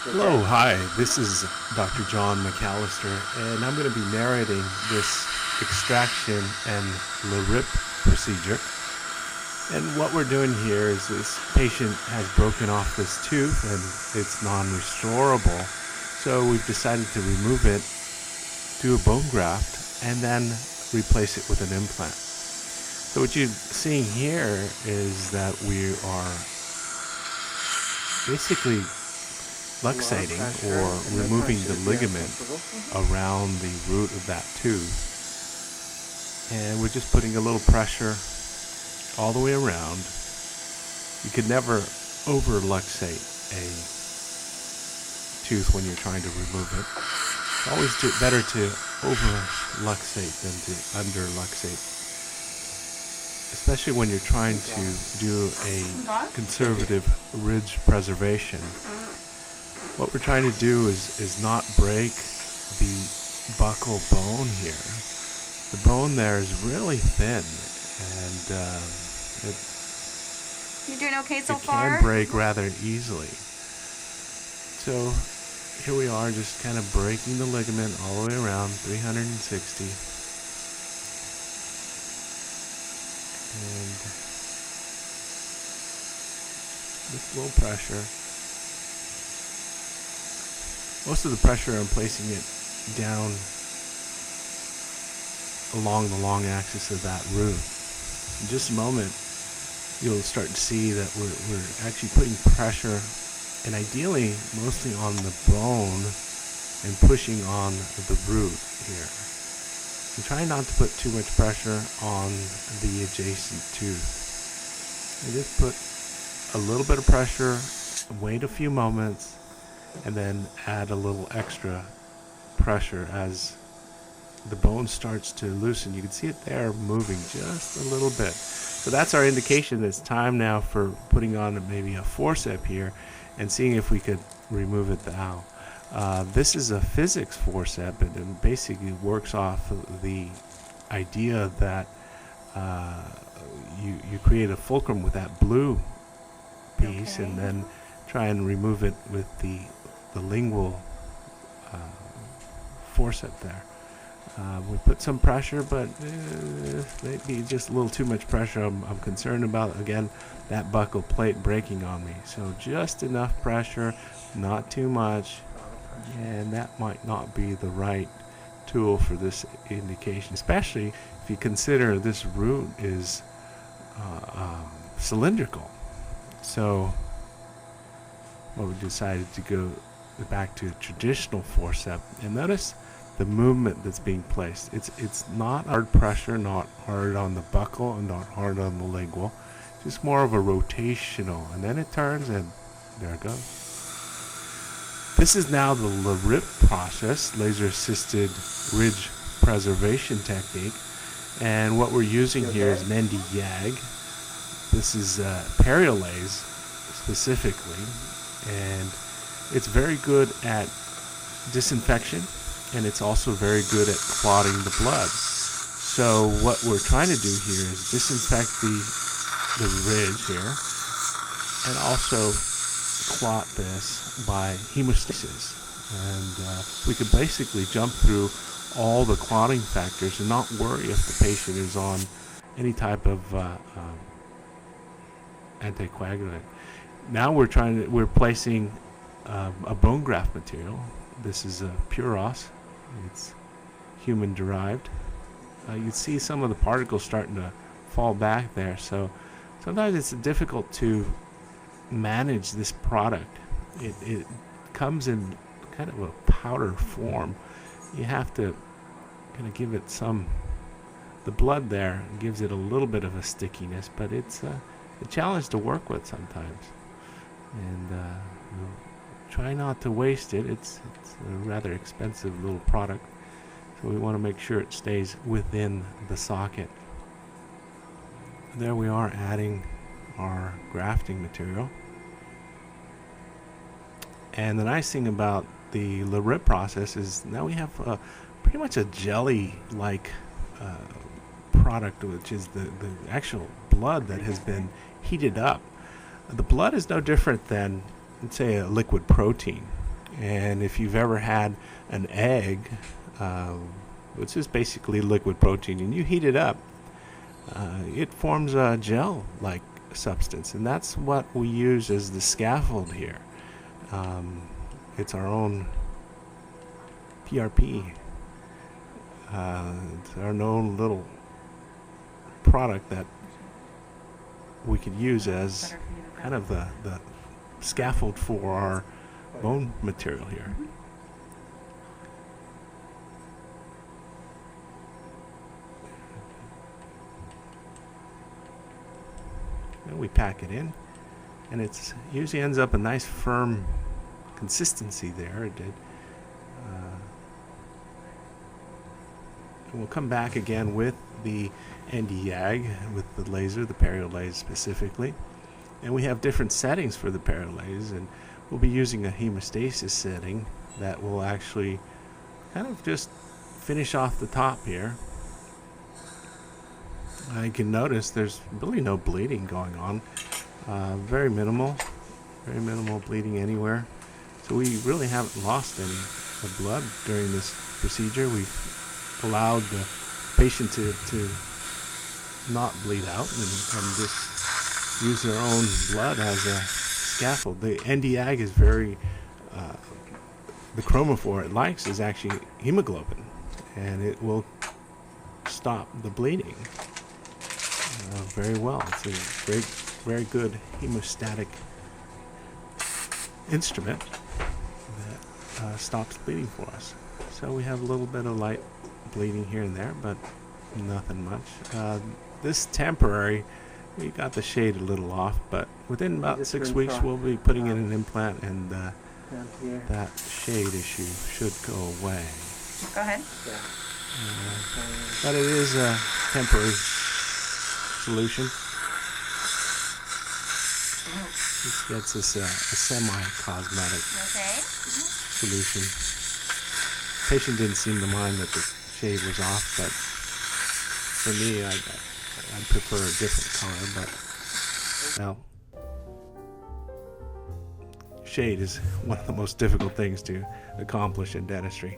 Hello, hi, this is Dr. John McAllister, and I'm going to be narrating this extraction and LARIP procedure. And what we're doing here is this patient has broken off this tooth and it's non-restorable, so we've decided to remove it, do a bone graft, and then replace it with an implant. So what you're seeing here is that we are basically luxating or removing the ligament around the root of that tooth, and we're just putting a little pressure all the way around. You could never over luxate a tooth when you're trying to remove it. It's always better to over luxate than to under luxate, especially when you're trying to do a conservative ridge preservation. What we're trying to do is not break the buccal bone here. The bone there is really thin, and you're doing okay so far? It can break rather easily. So here we are, just kind of breaking the ligament all the way around, 360. And just a little pressure. Most of the pressure, I'm placing it down along the long axis of that root. In just a moment, you'll start to see that we're actually putting pressure, and ideally mostly on the bone and pushing on the root here. And try not to put too much pressure on the adjacent tooth. And just put a little bit of pressure, wait a few moments, and then add a little extra pressure as the bone starts to loosen. You can see it there moving just a little bit. So that's our indication that it's time now for putting on maybe a forceps here and seeing if we could remove it now. This is a physics forceps, and it basically works off of the idea that you create a fulcrum with that blue piece, and then try and remove it with the lingual forceps there. We put some pressure, but maybe just a little too much pressure. I'm concerned about, again, that buccal plate breaking on me. So just enough pressure, not too much, and that might not be the right tool for this indication, especially if you consider this root is cylindrical. So we decided to go back to traditional forceps, and notice the movement that's being placed. It's not hard pressure, not hard on the buccal, and not hard on the lingual, just more of a rotational, and then it turns, and there it goes. This is now the LARIP process, laser assisted ridge preservation technique, and what we're using here is Mendy Yag. This is Periolase specifically, and it's very good at disinfection, and it's also very good at clotting the blood. So what we're trying to do here is disinfect the ridge here, and also clot this by hemostasis. And we can basically jump through all the clotting factors and not worry if the patient is on any type of anticoagulant. Now we're placing a bone graft material. This is a puros. It's human derived. You see some of the particles starting to fall back there, so sometimes it's difficult to manage this product. It comes in kind of a powder form. You have to kind of give it the blood there gives it a little bit of a stickiness, but it's a challenge to work with sometimes. And try not to waste it. It's a rather expensive little product, so we want to make sure it stays within the socket. There we are, adding our grafting material. And the nice thing about the LARIP process is now we have pretty much a jelly-like product, which is the actual blood that has been heated up. The blood is no different than, let's say, a liquid protein. And if you've ever had an egg, which is basically liquid protein, and you heat it up, it forms a gel-like substance, and that's what we use as the scaffold here. It's our own PRP. It's our own little product that we could use as kind of the scaffold for our bone material here. And we pack it in, and it usually ends up a nice firm consistency there. It did. And we'll come back again with the Nd:YAG, with the laser, the perio specifically. And we have different settings for the perio, and we'll be using a hemostasis setting that will actually kind of just finish off the top here. You can notice there's really no bleeding going on. Very minimal bleeding anywhere. So we really haven't lost any blood during this procedure. We've allowed the patient to not bleed out and just use their own blood as a scaffold. The Nd:YAG is very, the chromophore it likes is actually hemoglobin, and it will stop the bleeding very well. It's a very good hemostatic instrument that stops bleeding for us. So we have a little bit of light bleeding here and there, but nothing much. This temporary, we got the shade a little off, but within about 6 weeks we'll be putting in an implant, and that shade issue should go away. Go ahead. But it is a temporary solution. This gets us a semi-cosmetic solution. Patient didn't seem to mind that the shade was off, but for me, I'd prefer a different color. But well, shade is one of the most difficult things to accomplish in dentistry.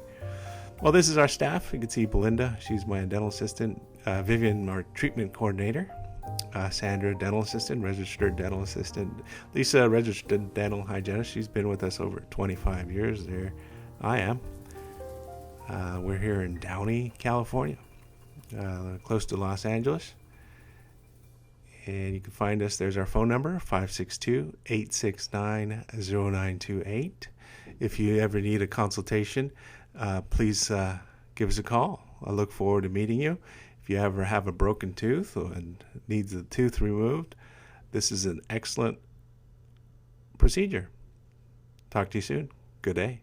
Well, this is our staff. You can see Belinda, she's my dental assistant. Vivian, our treatment coordinator. Sandra, dental assistant, registered dental assistant. Lisa, registered dental hygienist. She's been with us over 25 years. There I am. We're here in Downey, California, close to Los Angeles. And you can find us. There's our phone number, 562-869-0928. If you ever need a consultation, please give us a call. I look forward to meeting you. If you ever have a broken tooth and needs a tooth removed, this is an excellent procedure. Talk to you soon. Good day.